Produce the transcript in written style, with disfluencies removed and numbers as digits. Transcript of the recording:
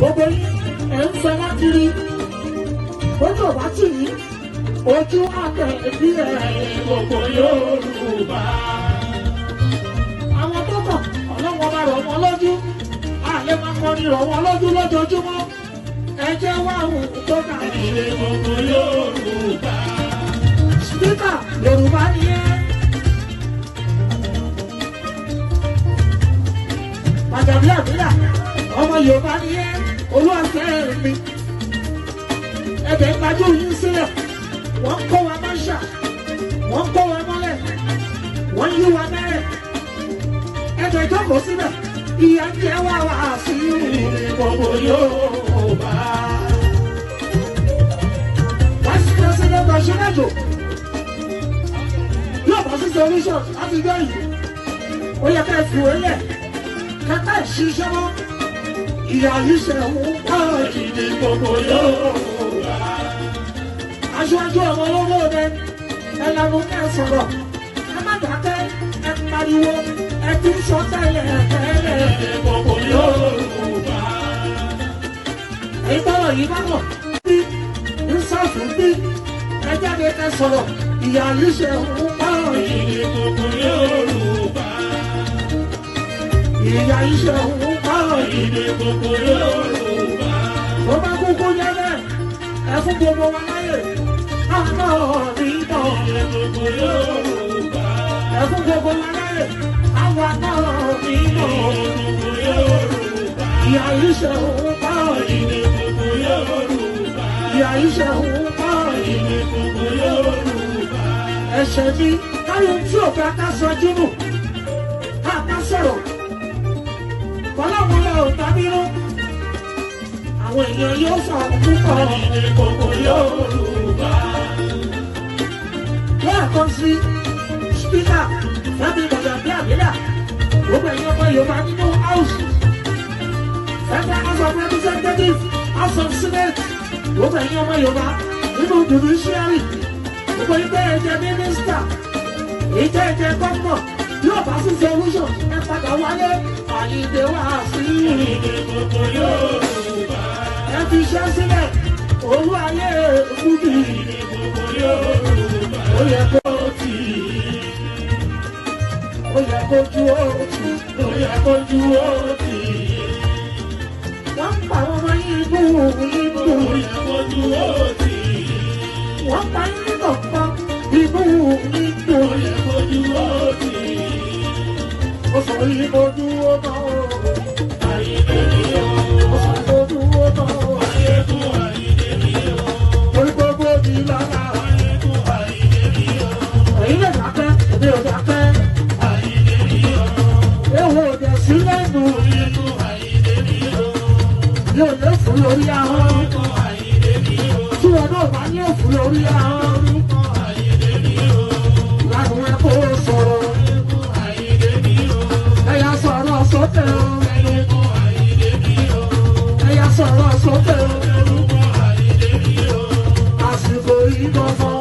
gbogbo yín ẹ̀ ń fẹ́ láti rí gbogbo bá tì yín ojú àtẹ bí gbogbo Yorùbá. àwọn tó kàn ọlọ́wọ́ bá rọ̀ wọ́n lójú àlẹ́ máa kọrin rọ̀ wọ́n lójú lójoojúmọ́ ẹ jẹ́ wá òun tó kà ní gbogbo Yorùbá. spíkà Yorùbá ni ẹ́. Pàjàbí àbílà ọmọ Yorùbá ni ẹ́ olúwàfẹ́ mi ẹ̀bẹ̀ ń gbajú yín sílẹ̀ wọ́n kó wa máṣà wọ́n kó wa mọ́lẹ̀ wọ́n yí wa mẹ́rẹ̀ ẹ̀bẹ̀ jókòó síbẹ̀ ìyà ń jẹ wá wá sí gbogbo Yorùbá. Vice President Ọ̀ṣínbàjò yóò bọ́ sí solution láti gbọ́ yìí ó yẹ ká fi wọlé kẹta ìṣiṣẹ́ mọ́ ìyá yìí ṣe ń pa ìdí gbogbo Yorùbá. Aṣáájú ọmọ olóògbé ẹlẹ́nu ẹ̀ sọ̀rọ̀ ẹ má dákẹ́ ẹ pariwo ẹ ti ń sọ tẹ́lẹ̀ tẹ́lẹ̀ gbogbo Yorùbá. ìtọ́rọ̀ yìí bá bọ̀ bí ń sọ̀fù bí ẹ jáde ẹ sọ̀rọ̀ ìyá yìí ṣe ń pa ìdí gbogbo Yorùbá. Ìyá iṣẹ́ òun pààrọ̀ ìdè gbogbo Yorùbá. Tó bá kúkú jẹ́ bẹ́ẹ̀, ẹ fún gbogbo wa láyè. Àná nìtọ̀ ìdè gbogbo Yorùbá. Ẹ fún gbogbo wa láyè. Àwa náà nìtọ̀ gbogbo Yorùbá. Ìyá iṣẹ́ òun pààrọ̀ ìdè gbogbo Yorùbá. Ìyá iṣẹ́ òun pààrọ̀ ìdè gbogbo Yorùbá. Ẹ̀ṣẹ̀ ni káyọ̀ tí ò fẹ́ ká sọ jùlọ. Ká sọ̀rọ̀. Kọ́lọ́mọlá ò tábírú, àwọn èèyàn yóò sọ púpọ̀ ní gbogbo Yorùbá. Lẹ́ẹ̀kan sí spíkà Fẹ́mi Pàjàbí àbílà, gbogbo ẹ̀yin ọmọ Yorùbá nínú House, Federal House of Representatives, House of Senate, gbogbo ẹ̀yin ọmọ Yorùbá nínú Judiciary, gbogbo ìgbẹ́ ẹ̀jẹ̀ mínísítà, ìjẹ́ ẹ̀jẹ̀ gómìnà, yóò bá sí solution ẹ padà wálé. Àyìndé wá sí ìdè gbogbo Yorùbá. Ẹ fi iṣẹ́ sílẹ̀, olú ayé kúbi ìdè gbogbo Yorùbá. Ó yẹ kó tì í, ó yẹ kó ju ó tì í, ó yẹ kó ju ó tì í. Wọ́n pa àwọn ọmọ yìí bú ìbú, ó yẹ kó ju ó tì í. Wọ́n pa yín nìkan ìbú ìbú, ó yẹ kó ju ó tì í. Ó sọ yìí mo dúró náà o. Àyìndé ni o. Ó sọ mo dúró náà o. Ayékún Àyìndé ni o. Orí gbogbo mi lára. Ayékún Àyìndé ni o. Èyí lè dákẹ́, èmi ò dákẹ́. Àyìndé ni o. Ewu òde sí lẹ́nu. Ayékún Àyìndé ni o. Yóò lé fún lórí ahọ́n. Ayékún Àyìndé ni o. Tí wọn náà bá ní òfin lórí ahọ́n. Ayékún Àyìndé ni o. Lánàá ẹ kó sọ̀rọ̀. Sọ́tẹ̀ o. Ẹlẹ́kùn Àyìndé ni o. Ẹ̀yà sọ̀rọ̀ sọ́tẹ̀ o. Ẹlẹ́kùn Àyìndé ni o. Àsìkò yìí gbọ́dọ̀.